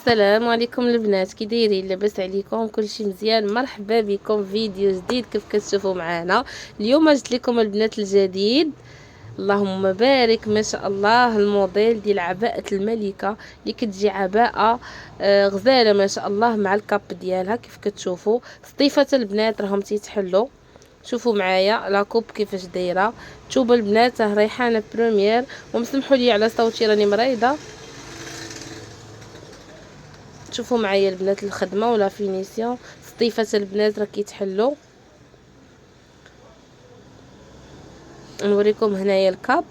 السلام عليكم البنات، كي دايرين؟ لاباس عليكم؟ كلشي مزيان؟ مرحبا بكم فيديو جديد. كيف كتشوفوا معنا اليوم جبت لكم البنات الجديد، اللهم بارك ما شاء الله، الموديل ديال عباءة الملكة اللي كتجي عباءة غزاله ما شاء الله مع الكاب ديالها. كيف كتشوفوا سطيفة البنات راهم تيتحلوا. شوفوا معايا لاكوب كيفاش دايره. توبه البنات ريحانه بريمير، ومسمحوا لي على صوتي راني مريضه. شوفوا معايا البنات الخدمه ولا فينيسيون. سطيفه البنات راه كيتحلوا. نوريكم هنايا الكاب.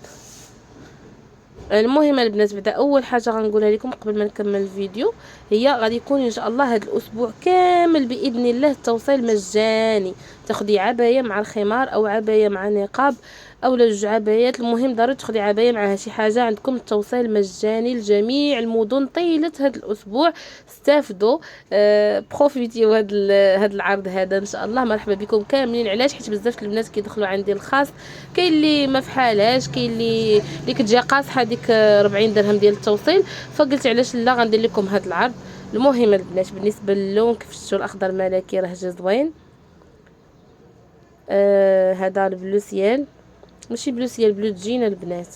المهم البنات، بعدا اول حاجه غنقولها لكم قبل ما نكمل الفيديو، هي غادي يكون ان شاء الله هذا الاسبوع كامل باذن الله التوصيل مجاني. تاخدي عبايه مع الخمار او عبايه مع نقاب او جوج عبايات، المهم ضروري تاخدي عبايه معها شي حاجه. عندكم التوصيل مجاني لجميع المدن طيله هذا الاسبوع. استافدوا، بروفيتيو هذا العرض هذا ان شاء الله. مرحبا بكم كاملين. علاش؟ حيت بزاف البنات كيدخلوا عندي الخاص، كاين اللي ما فحالهاش، كاين اللي كتجي قاصحه ديك 40 درهم ديال التوصيل، فقلت علاش لا غندير لكم هذا العرض. المهم البنات بالنسبه للون كيف شفتوا الاخضر ملكي راه جا زوين. هذا البلو سيال، ماشي بلو سيال، بلو تجينا البنات.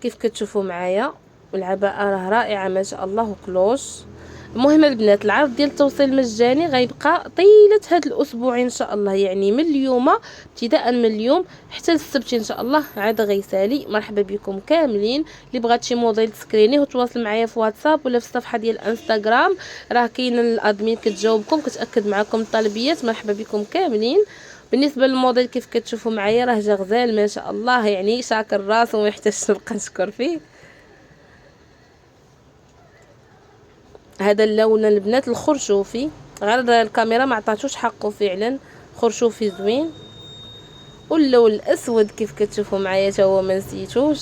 كيف كتشوفوا معايا العباءه راه رائعه ما شاء الله وكلوش. المهم البنات العرض ديال التوصيل المجاني غيبقى طيله هذا الاسبوع ان شاء الله، يعني من اليوم ابتداء من اليوم حتى السبت ان شاء الله عاد غيسالي. مرحبا بكم كاملين. اللي بغات شي موديل تسكرينيه وتواصل معايا في واتساب ولا في الصفحه ديال انستغرام، راه كاين الادمين كتجاوبكم كتاكد معكم الطلبيات. مرحبا بكم كاملين. بالنسبه للموديل كيف كتشوفوا معايا راه جا غزال ما شاء الله، يعني شاكر راسو وما يحتاجش نبقى نشكر فيه. هذا اللون البنات الخرشوفي، غير الكاميرا ما عطاتوش حقه فعلا، خرشوفي زوين. واللون الاسود كيف كتشوفوا معايا تا هو ما نسيتوش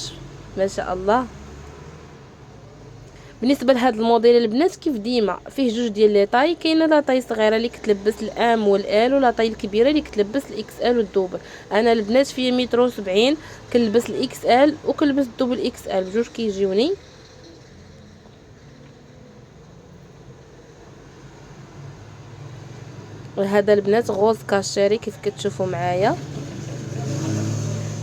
ما شاء الله. بالنسبه لهذا الموديل البنات كيف ديما فيه جوج ديال لي طاي، كاينه لا طاي صغيره اللي كتلبس الام والال، ولا طاي الكبيره اللي كتلبس الاكس ال والدوبل. انا البنات فيا متر 70 كنلبس الاكس ال وكنلبس الدوبل اكس ال، بجوج كيجيوني. وهذا البنات غوز كاشيري كيف كتشوفوا معايا.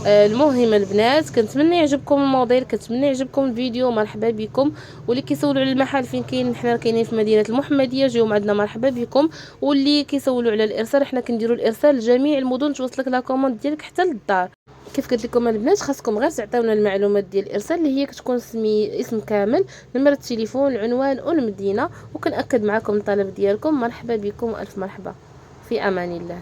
المهم البنات كنتمنى يعجبكم الموديل، كنتمنى يعجبكم الفيديو. مرحبا بكم. واللي كيسولوا على المحل فين كاين، حنا كاينين في مدينه المحمديه، جيو عندنا مرحبا بكم. واللي كيسولوا على الارسال، حنا كنديروا الارسال لجميع المدن، توصلك لا كوموند ديالك حتى للدار. كيف قلت لكم البنات خاصكم غير تعطيونا المعلومات ديال الارسال اللي هي كتكون اسم كامل، نمره التليفون، العنوان والمدينه، وكنأكد معكم الطلب ديالكم. مرحبا بكم والف مرحبا، في امان الله.